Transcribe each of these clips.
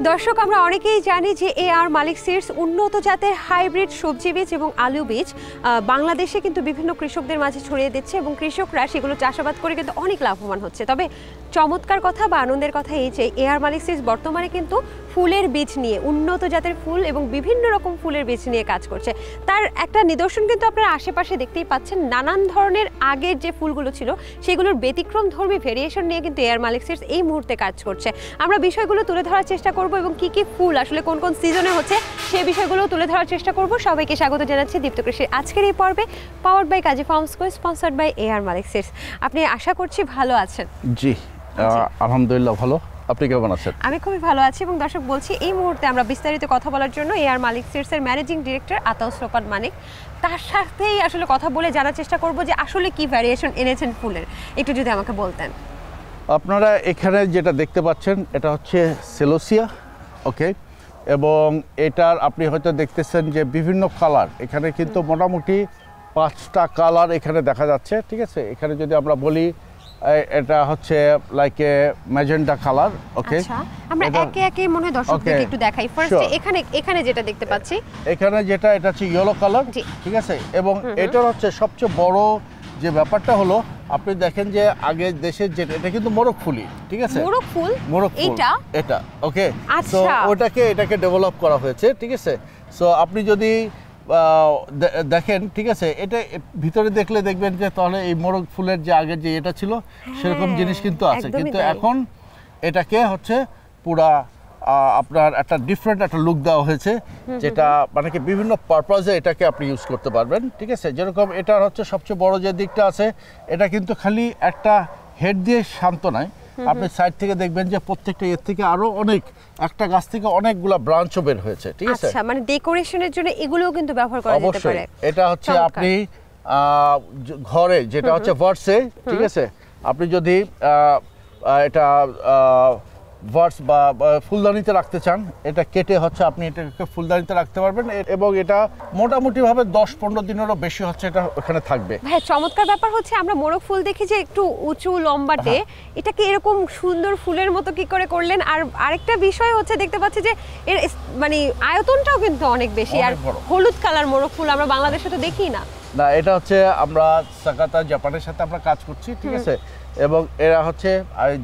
দর্শক আমরা অনেকেই জানি যে এআর মালিক সিডস উন্নত জাতের হাইব্রিড সবজি বীজ এবং আলু বীজ বাংলাদেশে কিন্তু বিভিন্ন কৃষকদের মাঝে ছড়িয়ে দিচ্ছে এবং কৃষকরা সেগুলো চাষাবাদ করে কিন্তু অনেক লাভবান হচ্ছে। তবে চমৎকার কথা বা আনন্দের কথা এই যে এআর মালিক সিডস বর্তমানে কিন্তু ফুলের বীজ নিয়ে উন্নত জাতের ফুল এবং বিভিন্ন রকম ফুলের বীজ নিয়ে কাজ করছে। তার একটা নিদর্শন কিন্তু আপনারা আশেপাশে দেখতেই পাচ্ছেন, নানান ধরনের আগের যে ফুলগুলো ছিল সেগুলোর ব্যতিক্রম ধর্মী ভেরিয়েশন নিয়ে কিন্তু এআর মালিক সিডস এই মুহূর্তে কাজ করছে। আমরা বিষয়গুলো তুলে ধরার চেষ্টা করব এবং কি কি ফুল আসলে কোন কোন সিজনে হচ্ছে সেই বিষয়গুলো তুলে ধরার চেষ্টা করব। সবাইকে স্বাগত জানাচ্ছি দীপ্ত কৃষির আজকের এই পর্বে, powered by Kazi Farms Co, sponsored by AR Malik Seeds. আপনি আশা করছি ভালো আছেন? জি আলহামদুলিল্লাহ ভালো। আপনি কেমন আছেন? আমি খুবই ভালো আছি এবং দর্শক বলছি এই মুহূর্তে আমরা বিস্তারিত কথা বলার জন্য এআর মালিক সিডসের ম্যানেজিং ডিরেক্টর আতাউস রোকন মানিক, তার সাথেই আসলে কথা বলে জানার চেষ্টা করব যে আসলে কি ভ্যারিয়েশন এনেছেন ফুলের, একটু যদি আমাকে বলতেন। আপনারা এখানে যেটা দেখতে পাচ্ছেন এটা হচ্ছে সেলোসিয়া, ওকে, এবং এটার আপনি হয়তো দেখতেছেন যে বিভিন্ন কালার, এখানে কিন্তু মোটামুটি 5টা কালার এখানে দেখা যাচ্ছে, ঠিক আছে। এখানে যদি আমরা বলি এটা হচ্ছে লাইক এ ম্যাজেন্টা কালার, ওকে। আচ্ছা, আমরা একে একে মনে হয় দর্শকদের একটু দেখাই। ফার্স্ট এখানে যেটা দেখতে পাচ্ছি, এখানে যেটা এটা হচ্ছে ইয়েলো কালার, ঠিক আছে। এবং এটার হচ্ছে সবচেয়ে বড় যে ব্যাপারটা হলো আপনি দেখেন যে আগে দেশের যেটা এটা কিন্তু মোরগ ফুলই, ঠিক আছে। মোরগ ফুল এটা ওকে। সো এটাকে ডেভেলপ করা হয়েছে, ঠিক আছে। সো আপনি যদি দেখেন, ঠিক আছে, এটা ভিতরে দেখলে দেখবেন যে তাহলে এই মোরগ ফুলের যে আগের যে এটা ছিল সেরকম জিনিস কিন্তু আছে, কিন্তু এখন এটাকে হচ্ছে পুরা আপনার একটা ডিফারেন্ট একটা লুক দেওয়া হয়েছে, যেটা মানে কি বিভিন্ন পারপাসে এটাকে আপনি ইউজ করতে পারবেন, ঠিক আছে। যেরকম এটার হচ্ছে সবচেয়ে বড় যে দিকটা আছে, এটা কিন্তু খালি একটা হেড দিয়ে শান্ত নয়, আপনি সাইড থেকে দেখবেন যে প্রত্যেকটা এর থেকে আরো অনেক একটা গাছ থেকে অনেকগুলা ব্রাঞ্চও বের হয়েছে, ঠিক আছে। আচ্ছা, মানে ডেকোরেশনের জন্য এগুলোও কিন্তু ব্যবহার করা যেতে পারে। এটা হচ্ছে আপনি ঘরে যেটা হচ্ছে ভার্সে, ঠিক আছে, আপনি যদি এটা ভার্স বা ফুলদানিতে রাখতে চান, এটা কেটে হচ্ছে আপনি এটাকে ফুলদানিতে রাখতে পারবেন এবং এটা মোটামুটি ভাবে 10-15 দিনেরও বেশি হচ্ছে এটা ওখানে থাকবে। ভাই চমৎকার ব্যাপার হচ্ছে আমরা মোরগ ফুল দেখি যে একটু উঁচু লম্বাটে, এটাকে এরকম সুন্দর ফুলের মতো কি করে করলেন? আর আরেকটা বিষয় হচ্ছে দেখতে পাচ্ছি যে এর মানে আয়তনটাও কিন্তু অনেক বেশি, আর হলুদ কালার মোরগ ফুল আমরা বাংলাদেশে তো দেখি না। না, এটা হচ্ছে আমরা সাকাতা জাপানের সাথে আমরা কাজ করছি, ঠিক আছে। এবং এরা হচ্ছে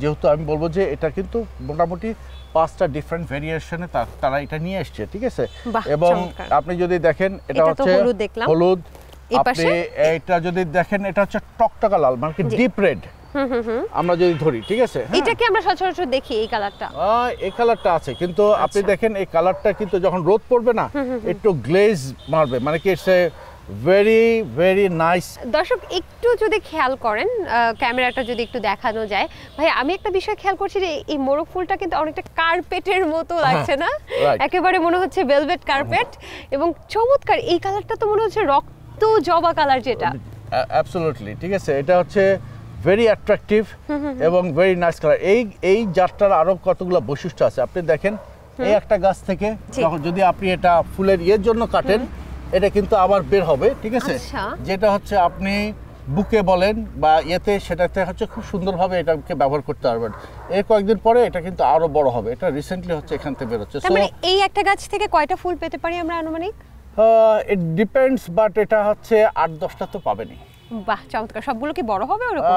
যেহেতু আমি বলবো যে এটা কিন্তু মোটামুটি 5টা ডিফারেন্ট ভেরিয়েশনে তারা এটা নিয়ে এসছে, ঠিক আছে। এবং আপনি যদি দেখেন এটা হচ্ছে হলুদ, আপনি এটা যদি দেখেন এটা হচ্ছে টকটকা লাল, মানে কি ডিপ রেড আমরা যদি ধরি, ঠিক আছে। এটা কি আমরা সচরাচর দেখি এই কালারটা? এই কালারটা আছে, কিন্তু আপনি দেখেন এই কালারটা কিন্তু যখন রোদ পড়বে না একটু গ্লেজ মারবে, মানে কি ইটস ভেরি ভেরি নাইস। দর্শক একটু যদি খেয়াল করেন, ক্যামেরাটা যদি একটু দেখানো যায়, ভাই আমি একটা বিষয় খেয়াল করছি যে এই মোরগ ফুলটা কিন্তু অনেকটা কার্পেটের মতো লাগছে না? একেবারে মনে হচ্ছে ভেলভেট কার্পেট, এবং চমৎকার এই কালারটা তো মনে হচ্ছে রক্ত জবা কালার, যেটা অ্যাবসলিউটলি, ঠিক আছে। এটা হচ্ছে ভেরি অ্যাট্রাকটিভ এবং ভেরি নাইস কালার। এই জাতটার আরো কতগুলো বৈশিষ্ট্য আছে, আপনি দেখেন এই একটা গাছ থেকে যদি আপনি এটা ফুলের ইয়ের জন্য কাটেন, এটা কিন্তু আবার বের হবে, ঠিক আছে। যেটা হচ্ছে আপনি বুকে বলেন বা ইয়েতে, সেটাতে হচ্ছে খুব সুন্দরভাবে এটাকে ব্যবহার করতে পারবেন। এই কয়েকদিন পরে এটা কিন্তু আরো বড় হবে। এটা রিসেন্টলি হচ্ছে এখান থেকে বের হচ্ছে। মানে এই একটা গাছ থেকে কয়টা ফুল পেতে পারি আমরা আনুমানিক? ইট ডিপেন্ডস, বাট এটা হচ্ছে 8-10টা তো পাবেনই। বাহ চমৎকার। সবগুলো কি বড় হবে ওরকম?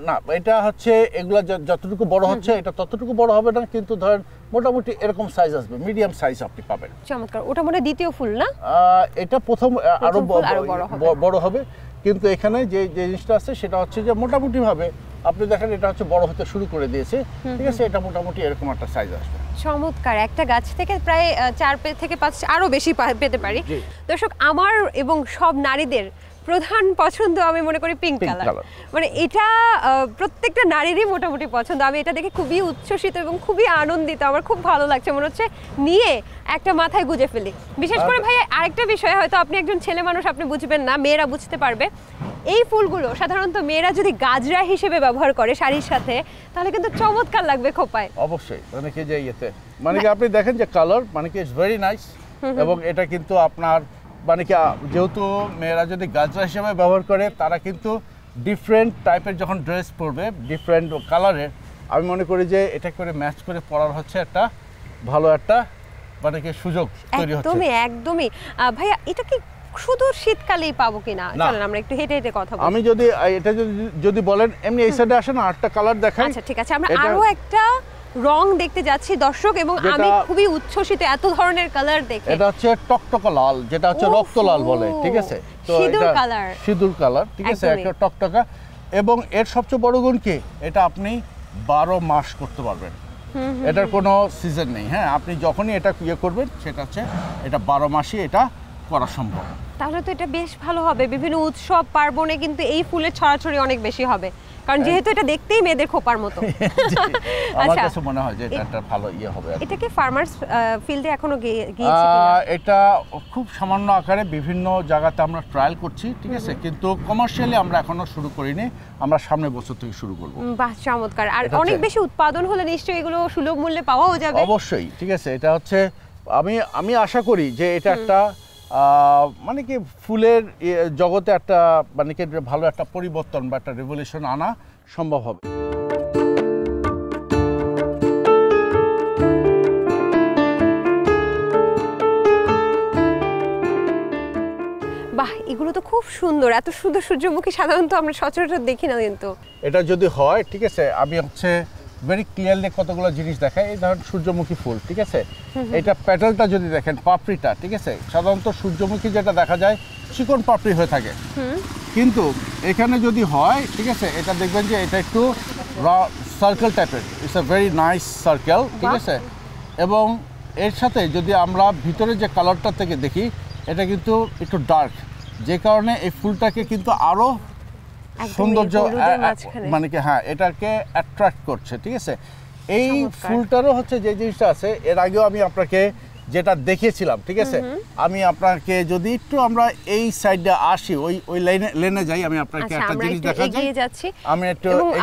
না, এটা হচ্ছে এগুলা যতটুকু বড় হচ্ছে এটা ততটুকু বড় হবে না, কিন্তু ধরেন মোটামুটি এরকম সাইজ আসবে, মিডিয়াম সাইজ আপনি পাবেন। চমৎকার। ওটা মনে দ্বিতীয় ফুল না? এটা প্রথম আরো বড় হবে, কিন্তু এখানে যে জিনিসটা আছে সেটা হচ্ছে যে মোটামুটি ভাবে আপনি দেখেন এটা হচ্ছে বড় হতে শুরু করে দিয়েছে, ঠিক আছে। এটা মোটামুটি এরকম একটা সাইজ আসবে। চমৎকার। একটা গাছ থেকে প্রায় 4 থেকে 5 আরো বেশি পেতে পারি। দর্শক, আমার এবং সব নারীদের প্রধান পছন্দ আমি মনে করি পিঙ্ক কালার, মানে এটা প্রত্যেকটা নারীরই মোটামুটি পছন্দ। আমি এটা দেখে খুবই উচ্ছ্বসিত এবং খুবই আনন্দিত, আমার খুব ভালো লাগছে, মনে হচ্ছে নিয়ে একটা মাথায় গুজে ফেলি। বিশেষ করে ভাই আরেকটা বিষয়, হয়তো আপনি একজন ছেলে মানুষ, আপনি বুঝবেন না, মেয়েরা বুঝতে পারবে। এই ফুলগুলো সাধারণত মেয়েরা যদি গাজরা হিসেবে ব্যবহার করে শাড়ির সাথে, তাহলে কিন্তু চমৎকার লাগবে খোপায়। অবশ্যই, মানে কি যে ইয়েতে মানে কি আপনি দেখেন যে কালার, মানে কি ইটস ভেরি নাইস। এবং এটা কিন্তু আপনার মানে কি যেহেতু মেয়েরা যদি গাজরা হিসেবে ব্যবহার করে, তারা কিন্তু ডিফারেন্ট টাইপের যখন ড্রেস পরবে ডিফারেন্ট কালারের, আমি মনে করি যে এটা করে ম্যাচ করে পরার হচ্ছে একটা ভালো একটা মানে কি সুযোগ তৈরি হচ্ছে। একদমই ভাইয়া এটা কি শুধু শীতকালেই পাবো কিনা? চলেন আমরা একটু হেঁটে হেঁটে কথা বলি। আমি যদি এটা যদি বলেন এমনি এই সাইডে আসেন আটটা কালার দেখাই। আচ্ছা ঠিক আছে, আমরা আরো একটা রং দেখতে যাচ্ছি দর্শক, এবং আমি খুবই উচ্ছ্বসিত এত ধরনের কালার দেখে। এটা হচ্ছে টকটকা লাল, যেটা হচ্ছে রক্ত লাল বলে, ঠিক আছে? তো সিঁদুর কালার, সিঁদুর কালার, ঠিক আছে, একটা টকটকা। এবং এর সবচেয়ে বড় গুণ কি, এটা আপনি 12 মাস করতে পারবেন, এটার কোনো সিজন নেই। হ্যাঁ, আপনি যখনই এটা করবেন সেটা হচ্ছে এটা 12 মাসই এটা করা সম্ভব। তাহলে তো এটা বেশ ভালো হবে, বিভিন্ন উৎসব পার্বণে কিন্তু এই ফুলের ছড়াছড়ি অনেক বেশি হবে, কারণ যেহেতু এটা দেখতেই মেয়েদের খোপার মতো। আমার কাছে মনে হয় যে এটা একটা ভালো হবে। এটা কি ফার্মার্স ফিল্ডে এখনো গিয়েছে কিনা? এটা খুব সামান্য আকারে বিভিন্ন জায়গাতে আমরা ট্রায়াল করছি, ঠিক আছে, কিন্তু কমার্শিয়ালি আমরা এখনো শুরু করিনি, আমরা সামনের বছর থেকে শুরু করব। বাহ, চমৎকার। আর অনেক বেশি উৎপাদন হলে নিশ্চয়ই এগুলো সুলভ মূল্যে পাওয়াও যাবে। অবশ্যই, ঠিক আছে। এটা হচ্ছে আমি আশা করি যে এটা একটা মানে কি ফুলের জগতে একটা মানে কি ভালো একটা পরিবর্তন বা একটা রেভলিউশন আনা সম্ভব হবে। বাহ, এগুলো তো খুব সুন্দর, এত সুন্দর সূর্যমুখী সাধারণত আমরা সচরাচর দেখি না। কিন্তু এটা যদি হয়, ঠিক আছে, আমি হচ্ছে ভেরি ক্লিয়ারলি কতগুলো জিনিস দেখাই। এই ধরুন সূর্যমুখী ফুল, ঠিক আছে, এটা প্যাটেলটা যদি দেখেন, পাপড়িটা, ঠিক আছে, সাধারণত সূর্যমুখী যেটা দেখা যায় চিকন পাপড়ি হয়ে থাকে, কিন্তু এখানে যদি হয়, ঠিক আছে, এটা দেখবেন যে এটা একটু সার্কেল টাইপের, it's a very nice circle, ঠিক আছে। এবং এর সাথে যদি আমরা ভিতরে যে কালারটা থেকে দেখি, এটা কিন্তু একটু ডার্ক, যে কারণে এই ফুলটাকে কিন্তু আরো সৌন্দর্য মানে কি, হ্যাঁ, এটাকে অ্যাট্রাক্ট করছে, ঠিক আছে। এই ফুলটারও হচ্ছে যে জিনিসটা আছে, এর আগেও আমি আপনাকে যেটা দেখিয়েছিলাম, ঠিক আছে, আমি আপনাকে যদি একটু আমরা এই সাইডে আসি, ওই লেনে যাই, আমি আপনাকে একটা জিনিস দেখাচ্ছি।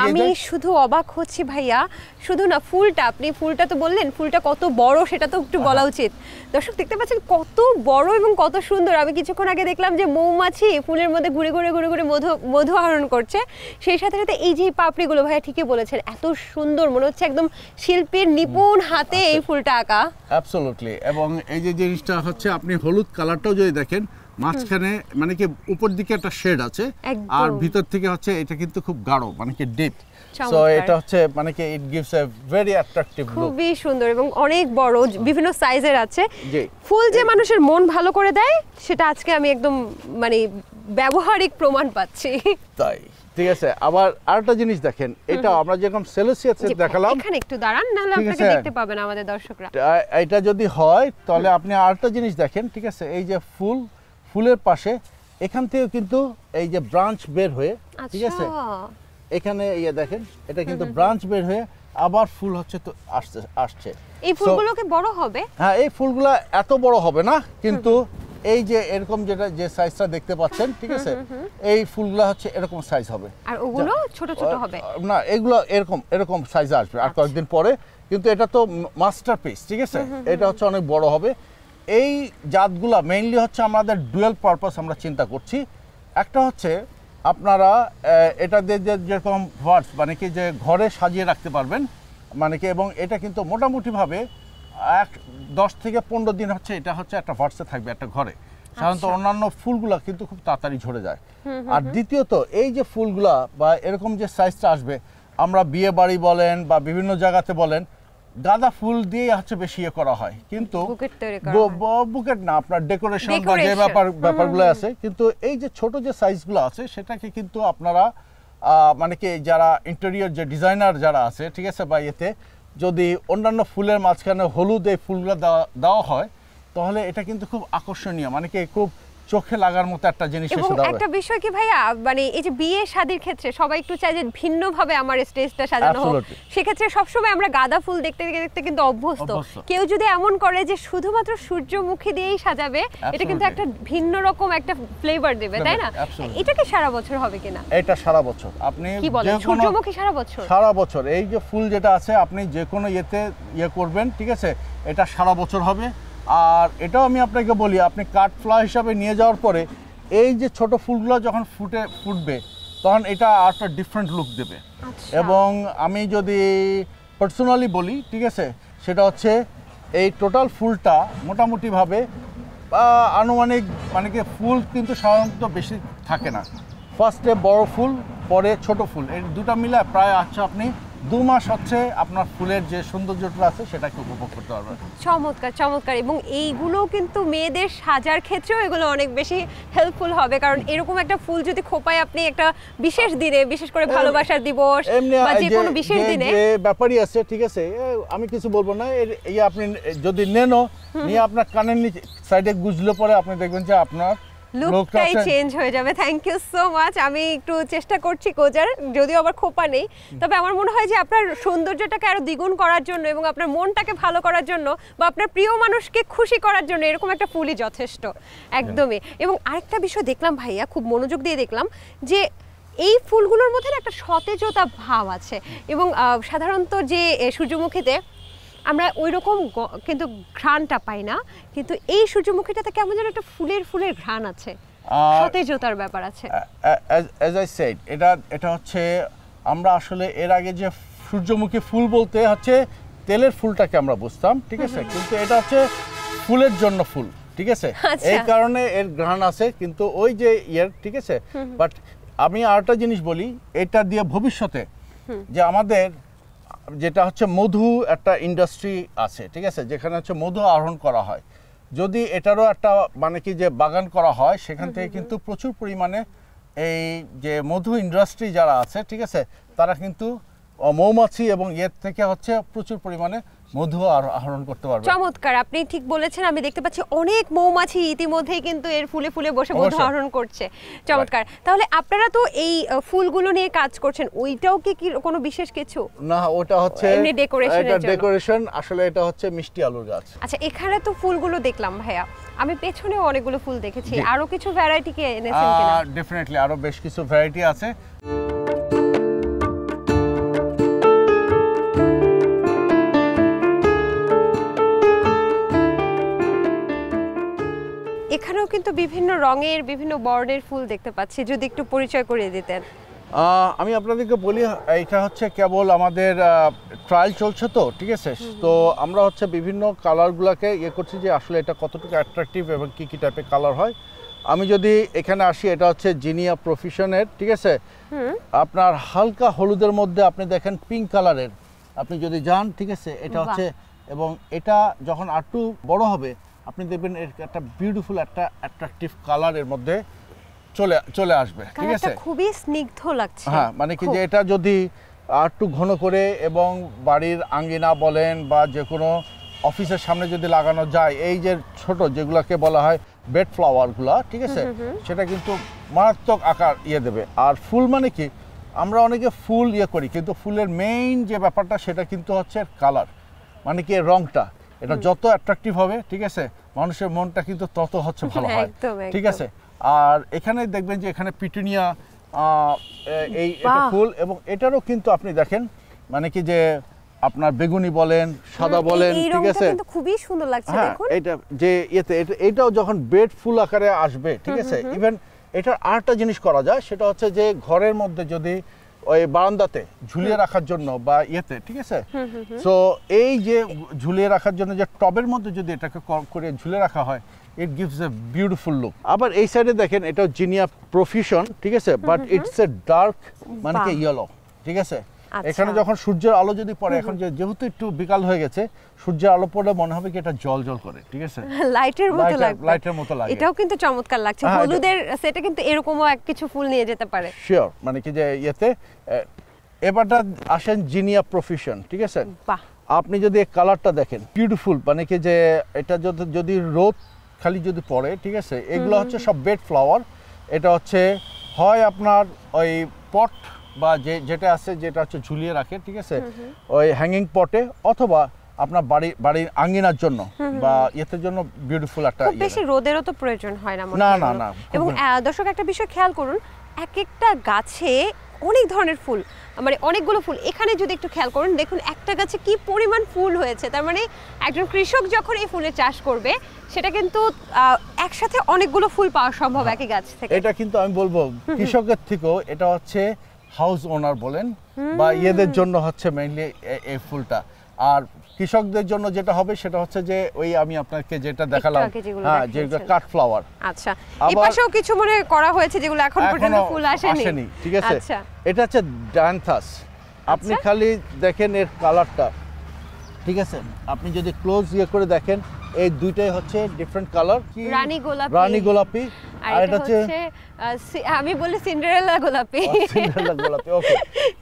আমি শুধু অবাক হচ্ছি ভাইয়া, শুধু না ফুলটা, আপনি ফুলটা তো বললেন, ফুলটা কত বড় সেটা তো একটু বলা উচিত। দর্শক দেখতে পাচ্ছেন কত বড় এবং কত সুন্দর। আমি কিছুক্ষণ আগে দেখলাম যে মৌমাছি ফুলের মধ্যে ঘুরে ঘুরে ঘুরে ঘুরে মধু আহরণ করছে। সেই সাথে সাথে এই যে পাপড়িগুলো, ভাইয়া ঠিকই বলেছেন, এত সুন্দর, মনে হচ্ছে একদম শিল্পীর নিপুণ হাতে এই ফুলটা আঁকা। অ্যাবসলিউটলি। এবং এই যে জিনিসটা হচ্ছে, আপনি হলুদ কালারটাও যদি দেখেন, মাঝখানে মানে কি উপর দিকে একটা শেড আছে, আর ভিতর থেকে হচ্ছে এটা কিন্তু খুব গাঢ়, মানে কি ডিপ। সো এটা হচ্ছে মানে কি it gives a very attractive look. খুবই সুন্দর এবং অনেক বড়, বিভিন্ন সাইজের আছে। ফুল যে মানুষের মন ভালো করে দেয় সেটা আজকে আমি একদম মানে ব্যবহারিক প্রমাণ পাচ্ছি। তাই, ঠিক আছে। আবার আরেকটা জিনিস দেখেন, এটা আমরা যেরকম সেলোসিয়াস দেখালাম, এখানে একটু দাঁড়ান, নাহলে আপনাকে দেখতে পাবেন আমাদের দর্শকরা। এটা যদি হয় তাহলে আপনি আরেকটা জিনিস দেখেন, ঠিক আছে, এই যে ফুলের পাশে এখান থেকে কিন্তু এই যে ব্রাঞ্চ বের হয়ে, ঠিক আছে, এখানে দেখেন, এটা কিন্তু ব্রাঞ্চ বের হয়ে আবার ফুল হচ্ছে তো আসছে। এই ফুলগুলো কি বড় হবে? হ্যাঁ, এই ফুলগুলো এত বড় হবে না, কিন্তু এই যে এরকম যে সাইজটা দেখতে পাচ্ছেন, ঠিক আছে, এই ফুলগুলো হচ্ছে এরকম সাইজ হবে, আর ওগুলো ছোট ছোট হবে না, এগুলো এরকম সাইজে আসবে আর কয়েকদিন পরে। কিন্তু এটা তো মাস্টারপিস, ঠিক আছে, এটা হচ্ছে অনেক বড় হবে। এই জাতগুলা মেইনলি হচ্ছে আমাদের ডুয়াল পারপাস আমরা চিন্তা করছি। একটা হচ্ছে আপনারা এটা দিয়ে যেরকম ভার্স, মানে কি যে ঘরে সাজিয়ে রাখতে পারবেন, মানে কি, এবং এটা কিন্তু মোটামুটিভাবে 10 থেকে 15 দিন হচ্ছে এটা হচ্ছে একটা ভার্সে থাকবে একটা ঘরে। সাধারণত অন্যান্য ফুলগুলা কিন্তু খুব তাড়াতাড়ি ঝরে যায়। আর দ্বিতীয়ত এই যে ফুলগুলা বা এরকম যে সাইজটা আসবে, আমরা বিয়ে বাড়ি বলেন বা বিভিন্ন জায়গাতে বলেন, গাঁদা ফুল দিয়ে হচ্ছে বেশি করা হয়, কিন্তু বুকেট না, আপনার ডেকোরেশন বা যে ব্যাপারগুলো আছে। কিন্তু এই যে ছোট যে সাইজগুলো আছে সেটাকে কিন্তু আপনারা মানে কি যারা ইন্টেরিয়র যে ডিজাইনার যারা আছে, ঠিক আছে, বা এতে যদি অন্যান্য ফুলের মাঝখানে হলুদ এই ফুলগুলো দেওয়া হয়, তাহলে এটা কিন্তু খুব আকর্ষণীয়, মানে কি খুব চোখে লাগার মতো একটা জিনিস এসে দাঁড়াবে। একটা বিষয় কি ভাইয়া, মানে এই যে বিয়ে শাদীর ক্ষেত্রে সবাই একটু চায় যে ভিন্নভাবে আমার স্টেজটা সাজানো হোক, সেক্ষেত্রে সবসময় আমরা গাঁদা ফুল দেখতে দেখতে কিন্তু অভ্যস্ত। কেউ যদি এমন করে যে শুধুমাত্র সূর্যমুখী দিয়েই সাজাবে, এটা কিন্তু একটা ভিন্ন রকম একটা ফ্লেভার দেবে, তাই না? এটা কি সারা বছর হবে কিনা? এটা সারা বছর। আপনি কি বলেন, সূর্যমুখী সারা বছর? সারা বছর এই যে ফুল যেটা আছে, আপনি যে কোনো করবেন, ঠিক আছে, এটা সারা বছর হবে। আর এটাও আমি আপনাকে বলি, আপনি কাঠ ফ্লাওয়ার হিসাবে নিয়ে যাওয়ার পরে এই যে ছোট ফুলগুলো যখন ফুটবে, তখন এটা একটা ডিফারেন্ট লুক দেবে। এবং আমি যদি পার্সোনালি বলি, ঠিক আছে, সেটা হচ্ছে এই টোটাল ফুলটা মোটামুটি ভাবে আনুমানিক মানে কি ফুল কিন্তু সাধারণত বেশি থাকে না। ফার্স্টে বড় ফুল, পরে ছোট ফুল, এই দুটো মিলে প্রায় আপনি 2 মাস আপনার ফুলের যে সৌন্দর্যটা আছে সেটাকে উপভোগ করতে পারবেন। চমৎকার চমৎকার। এবং এইগুলো কিন্তু মেয়েদের সাজার ক্ষেত্রেও এগুলো অনেক বেশি হেল্পফুল হবে, কারণ এরকম একটা ফুল যদি খোপায় আপনি একটা বিশেষ দিনে, বিশেষ করে ভালোবাসার দিবস বা যে কোনো বিশেষ দিনে, যে ব্যাপারই আছে ঠিক আছে, আমি কিছু বলবো না, এই আপনি যদি নিয়ে আপনার কানের নিচে সাইডে গুজলে পরে আপনি দেখবেন যে আপনার লুকটাই চেঞ্জ হয়ে যাবে। Thank you so much. আমি একটু চেষ্টা করছি কোজার, যদিও আবার খোপা নেই, তবে আমার মনে হয় যে আপনার সৌন্দর্যটাকে আরো দ্বিগুণ করার জন্য এবং আপনার মনটাকে ভালো করার জন্য বা আপনার প্রিয় মানুষকে খুশি করার জন্য এরকম একটা ফুলই যথেষ্ট, একদমই। এবং আরেকটা বিষয় দেখলাম ভাইয়া, খুব মনোযোগ দিয়ে দেখলাম যে এই ফুলগুলোর মধ্যে একটা সতেজতা ভাব আছে, এবং সাধারণত যে সূর্যমুখীতে আমরা ওই রকম কিন্তু ঘ্রাণটা পাই না, কিন্তু এই সূর্যমুখীটাতে কেমন যেন একটা ফুলের ঘ্রাণ আছে, সতেজতার ব্যাপার আছে। অ্যাজ আই সেড, এটা হচ্ছে আমরা আসলে এর আগে যে সূর্যমুখী ফুল বলতে হচ্ছে তেলের ফুলটাকে আমরা বুঝতাম, ঠিক আছে, কিন্তু এটা হচ্ছে ফুলের জন্য ফুল, ঠিক আছে, এই কারণে এর ঘ্রাণ আছে, কিন্তু ওই যে ঠিক আছে। বাট আমি আরেকটা জিনিস বলি, এটা দিয়ে ভবিষ্যতে যে আমাদের যেটা হচ্ছে মধু একটা ইন্ডাস্ট্রি আছে, ঠিক আছে, যেখানে হচ্ছে মধু আহরণ করা হয়, যদি এটারও একটা মানে কি যে বাগান করা হয়, সেখান থেকে কিন্তু প্রচুর পরিমাণে এই যে মধু ইন্ডাস্ট্রি যারা আছে, ঠিক আছে, তারা কিন্তু মৌমাছি এবং এর থেকে হচ্ছে প্রচুর পরিমাণে মধু আহরণ করতে পারবে। চমৎকার, আপনি ঠিক বলেছেন। আমি দেখতে পাচ্ছি অনেক মৌমাছি ইতিমধ্যেই কিন্তু এর ফুলে ফুলে বসে মধু আহরণ করছে। চমৎকার। তাহলে আপনারা তো এই ফুলগুলো নিয়ে কাজ করছেন, ওইটাও কি কোনো বিশেষ কিছু না? ওটা হচ্ছে এমনি ডেকোরেশনের জন্য। ডেকোরেশন, আসলে এটা হচ্ছে মিষ্টি আলুর গাছ। আচ্ছা, এখানে তো ফুলগুলো দেখলাম ভাইয়া, আমি পেছনেও অনেকগুলো ফুল দেখেছি, আরো কিছু ভ্যারাইটি কি এনেছেন কিনা? ডেফিনেটলি আরো বেশ কিছু ভ্যারাইটি আছে। এখানেও কিন্তু বিভিন্ন রঙের, বিভিন্ন বর্ণের ফুল দেখতে পাচ্ছি, যদি একটু পরিচয় করিয়ে দিতেন। আমি আপনাদেরকে বলি, এটা হচ্ছে কেবল আমাদের ট্রায়াল চলছে তো, ঠিক আছে, তো আমরা হচ্ছে বিভিন্ন কালারগুলোকে করছি যে আসলে এটা কতটুকু অ্যাট্রাকটিভ এবং কী কী টাইপের কালার হয়। আমি যদি এখানে আসি, এটা হচ্ছে জিনিয়া প্রফিশনের, ঠিক আছে, আপনার হালকা হলুদের মধ্যে আপনি দেখেন পিঙ্ক কালারের, আপনি যদি যান, ঠিক আছে, এটা হচ্ছে, এবং এটা যখন আরটু বড় হবে আপনি দেখবেন একটা বিউটিফুল একটা অ্যাট্রাকটিভ কালারের মধ্যে চলে আসবে, ঠিক আছে, খুবই স্নিগ্ধ লাগছে। হ্যাঁ, মানে কি যে এটা যদি একটু ঘন করে এবং বাড়ির আঙ্গিনা বলেন বা যে কোনো অফিসের সামনে যদি লাগানো যায়, এই যে ছোট যেগুলোকে বলা হয় বেড ফ্লাওয়ারগুলো, ঠিক আছে, সেটা কিন্তু মারাত্মক আকার দেবে। আর ফুল মানে কি, আমরা অনেকে ফুল করি, কিন্তু ফুলের মেইন যে ব্যাপারটা সেটা কিন্তু হচ্ছে কালার, মানে কি রংটা, এটা যত অ্যাট্রাকটিভ হবে, ঠিক আছে, মানুষের মনটা কিন্তু তত হচ্ছে ভালো হয়, ঠিক আছে। আর এখানে দেখবেন যে এখানে পিটুনিয়া এই একটা ফুল, এবং এটারও কিন্তু আপনি দেখেন মানে কি যে আপনার বেগুনি বলেন, সাদা বলেন, ঠিক আছে, কিন্তু খুবই সুন্দর লাগছে দেখুন। এটা যে এটাও যখন বেড ফুল আকারে আসবে, ঠিক আছে, ইভেন এটার আরেকটা জিনিস করা যায়, সেটা হচ্ছে যে ঘরের মধ্যে যদি ওই বারান্দাতে ঝুলিয়ে রাখার জন্য বা ঠিক আছে, সো এই যে ঝুলিয়ে রাখার জন্য যে টবের মধ্যে যদি এটাকে করে ঝুলে রাখা হয়, it gives a beautiful look. আবার এই সাইডে দেখেন, এটাও জিনিয়া প্রফিশন, ঠিক আছে, বাট ইটস এ ডার্ক মানে কি ইয়েলো, ঠিক আছে। এখানে যখন সূর্যের আলো যদি পড়ে, এখন যেহেতু একটু বিকাল হয়ে গেছে, সূর্যের আলো পড়লে মনে হবে কি এটা জল করে, ঠিক আছে, লাইটের মতো লাগে। এটাও কিন্তু চমৎকার লাগছে। হলুদের সেটা কিন্তু এরকমও এক কিছু ফুল নিয়ে যেতে পারে, শিওর, মানে কি যে এবারটা আসেন জিনিয়া প্রফিশন, ঠিক আছে, আপনি যদি এই কালারটা দেখেন, বিউটিফুল, মানে কি যে এটা যদি রোদ খালি যদি পড়ে, ঠিক আছে, এগুলো হচ্ছে সব বেড ফ্লাওয়ার। এটা হচ্ছে হয় আপনার ওই পট বা যেটা আছে, যেটা হচ্ছে ঝুলিয়ে রাখে, ঠিক আছে, ওই হ্যাঙ্গিং পটে, অথবা আপনার বাড়ির আঙ্গিনার জন্য বা ইয়ের জন্য বিউটিফুল একটা। বেশি রোদেরও তো প্রয়োজন হয় না, না। এবং দর্শক একটা বিষয় খেয়াল করুন, এক একটা গাছে অনেক ধরনের ফুল, মানে অনেকগুলো ফুল। এখানে যদি একটু খেয়াল করুন, দেখুন একটা গাছে কি পরিমাণ ফুল হয়েছে। তার মানে একজন কৃষক যখন এই ফুলের চাষ করবে, সেটা কিন্তু একসাথে অনেকগুলো ফুল পাওয়া সম্ভব একই গাছ থেকে। এটা কিন্তু আমি বলবো কৃষকের থেকেও এটা হচ্ছে হাউস ওনার বলেন বা ইয়েদের জন্য হচ্ছে মেইনলি এই ফুলটা। আর কৃষকদের জন্য যেটা হবে সেটা হচ্ছে যে ওই আমি আপনাকে যেটা দেখালাম, হ্যাঁ, যেগুলো কাট ফ্লাওয়ার। আচ্ছা, এই পাশেও কিছু মনে করা হয়েছে যেগুলো এখন পর্যন্ত ফুল আসেনি, ঠিক আছে। এটা হচ্ছে ডায়ান্থাস। আপনি খালি দেখেন এর কালারটা, ঠিক আছে, আপনি যদি ক্লোজ করে দেখেন এই দুইটাই হচ্ছে ডিফারেন্ট কালার। কি রানী গোলাপি, আর এটা হচ্ছে আমি বলি সিন্ডারেলা গোলাপি। সিন্ডারেলা গোলাপি, ওকে,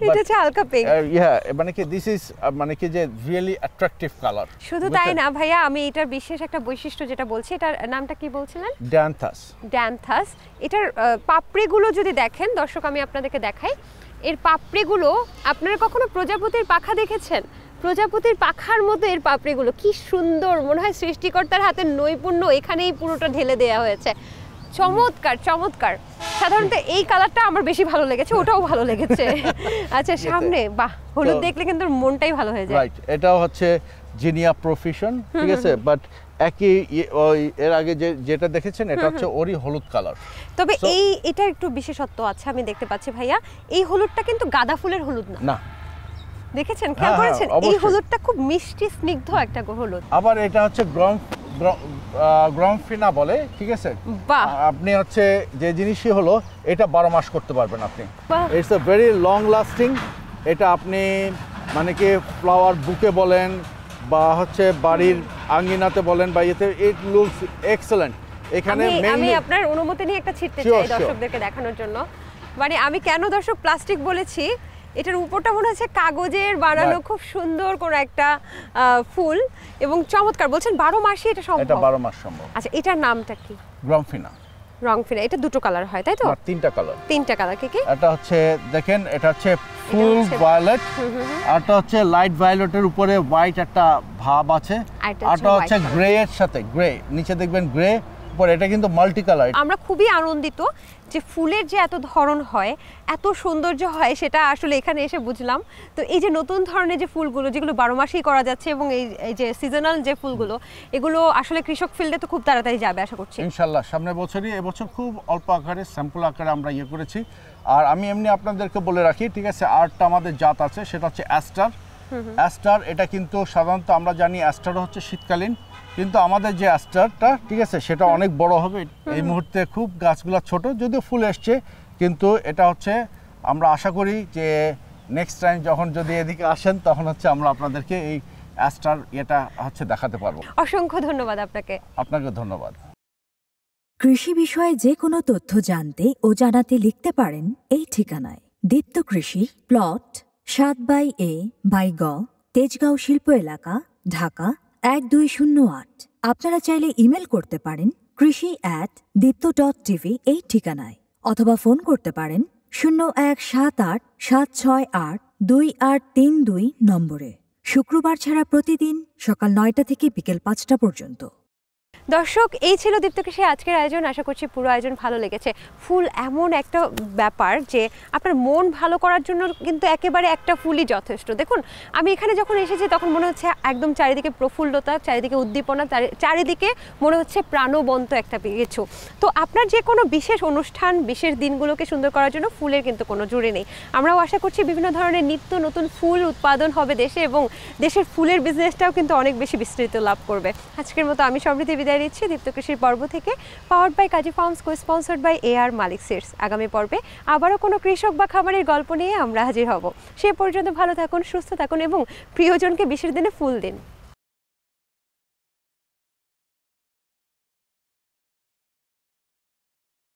এটা হচ্ছে হালকা পিঙ্ক। ইয়া, মানে কি দিস ইজ মানে কি যে রিয়েলি অ্যাট্রাকটিভ কালার। শুধু তাই না ভাইয়া, আমি এটার বিশেষ একটা বৈশিষ্ট্য যেটা বলছি, এটার নামটা কি বলছিলেন? ডায়ান্থাস। ডায়ান্থাস। এটার পাপড়িগুলো যদি দেখেন দর্শক, আমি আপনাদেরকে দেখাই, এর পাপড়িগুলো, আপনারা কখনো প্রজাপতির পাখা দেখেছেন? প্রজাপতির পাখার মতো এর পাপড়িগুলো, কি সুন্দর, মনে হয় সৃষ্টিকর্তার হাতের নৈপুণ্য এখানেই পুরোটা ঢেলে দেওয়া হয়েছে। চমৎকার চমৎকার। সাধারণত এই কালারটা আমার বেশি ভালো লেগেছে, ওটাও ভালো লেগেছে। আচ্ছা, সামনে বাহ, হলুদ দেখলে কিন্তু মনটাই ভালো হয়ে যায়। রাইট, এটাও হচ্ছে জিনিয়া প্রফিশন, ঠিক আছে, বাট একই ওই এর আগে যেটা দেখেছেন এটা হচ্ছে ওরই হলুদ কালার। তবে এটা একটু বিশেষত্ব আছে আমি দেখতে পাচ্ছি ভাইয়া, এই হলুদটা কিন্তু গাঁদা ফুলের হলুদ না। দেখেছেন, খেয়াল করেছেন? এই হলুদটা খুব মিষ্টি স্নিগ্ধ একটা হলুদ। আবার এটা হচ্ছে গ্রামফিনা বলে, ঠিক আছে। আপনি হচ্ছে যে জিনিসই হলো এটা 12 মাস করতে পারবেন আপনি। It's a very long lasting. এটা আপনি মানে কি ফ্লাওয়ার বুকে বলেন বা হচ্ছে বাড়ির আঙ্গিনাতে বলেন বা এতে, ইট লুকস এক্সেলেন্ট। এখানে আমি আপনার অনুমতি নিয়ে একটা ছিটতে চাই দর্শকদেরকে দেখানোর জন্য। মানে আমি কেন দর্শক প্লাস্টিক বলেছি, এটার উপরটা মনে হচ্ছে কাগজের বানানো খুব সুন্দর করে একটা ফুল, এবং চমৎকার। বলছেন 12 মাসই এটা সম্ভব? এটা 12 মাস সম্ভব। আচ্ছা, এটার নামটা কি? গ্রামফিনা। রংফিনা। এটা দুটো কালার হয় তাই তো? তিনটা কালার। তিনটা কালার কি কি? এটা হচ্ছে দেখেন, এটা হচ্ছে ফুল ভায়োলেট, আরটা হচ্ছে লাইট ভায়োলেটের উপরে হোয়াইট একটা ভাব আছে, আরটা হচ্ছে গ্রে এর সাথে গ্রে, নিচে দেখবেন গ্রে, উপরে। এটা কিন্তু মাল্টি কালার। আমরা খুবই আনন্দিত যে ফুলের যে এত ধরন হয়, এত সৌন্দর্য হয়, সেটা আসলে এখানে এসে বুঝলাম। তো এই যে নতুন ধরনের যে ফুলগুলো, যেগুলো 12 মাসেই করা যাচ্ছে, এবং এই যে সিজনাল যে ফুলগুলো, এগুলো আসলে কৃষক ফিল্ডে তো খুব তাড়াতাড়ি যাবে আশা করছি ইনশাআল্লাহ। সামনের বছরই, এবছর খুব অল্প আকারে স্যাম্পল আকারে আমরা করেছি। আর আমি এমনি আপনাদেরকে বলে রাখি, ঠিক আছে, আরটা আমাদের জাত আছে, সেটা হচ্ছে অ্যাস্টার। অ্যাস্টার এটা কিন্তু সাধারণত আমরা জানি অ্যাস্টার হচ্ছে শীতকালীন, কিন্তু আমাদের যে অ্যাস্টারটা, ঠিক আছে, সেটা অনেক বড় হবে। এই মুহূর্তে খুব গাছগুলো ছোট, যদিও ফুল এসছে, কিন্তু এটা হচ্ছে আমরা আশা করি যে নেক্সট টাইম যখন যদি এদিকে আসেন তখন হচ্ছে আমরা আপনাদেরকে এই অ্যাস্টার এটা হচ্ছে দেখাতে পারবো। অসংখ্য ধন্যবাদ আপনাকে। আপনাকে ধন্যবাদ। কৃষি বিষয়ে যে কোনো তথ্য জানতে ও জানাতে লিখতে পারেন এই ঠিকানায়: দীপ্ত কৃষি, প্লট 7/A/গ, তেজগাঁও শিল্প এলাকা, ঢাকা 1208। আপনারা চাইলে ইমেল করতে পারেন krishi@dipto.tv এই ঠিকানায়, অথবা ফোন করতে পারেন 0178-768-2832 নম্বরে। শুক্রবার ছাড়া প্রতিদিন সকাল 9টা থেকে বিকেল 5টা পর্যন্ত। দর্শক, এই ছিল দীপ্ত কৃষি আজকের আয়োজন। আশা করছি পুরো আয়োজন ভালো লেগেছে। ফুল এমন একটা ব্যাপার যে আপনার মন ভালো করার জন্য কিন্তু একেবারে একটা ফুলই যথেষ্ট। দেখুন, আমি এখানে যখন এসেছি তখন মনে হচ্ছে একদম চারিদিকে প্রফুল্লতা, চারিদিকে উদ্দীপনা, চারিদিকে মনে হচ্ছে প্রাণবন্ত একটা কিছু। তো আপনার যে কোনো বিশেষ অনুষ্ঠান, বিশেষ দিনগুলোকে সুন্দর করার জন্য ফুলের কিন্তু কোনো জুড়ি নেই। আমরাও আশা করছি বিভিন্ন ধরনের নিত্য নতুন ফুল উৎপাদন হবে দেশে, এবং দেশের ফুলের বিজনেসটাও কিন্তু অনেক বেশি বিস্তৃত লাভ করবে। আজকের মতো আমি সমৃদ্ধি বিদায় নিচ্ছি দীপ্ত কৃষির পর্ব থেকে, powered by Kazi farms, cosponsored by AR Malik seeds. আগামী পর্বে আবারও কোনো কৃষক বা খামারের গল্প নিয়ে আমরা হাজির হব। সে পর্যন্ত ভালো থাকুন, সুস্থ থাকুন, এবং প্রিয়জনকে বিশেষ দিনে ফুল দিন।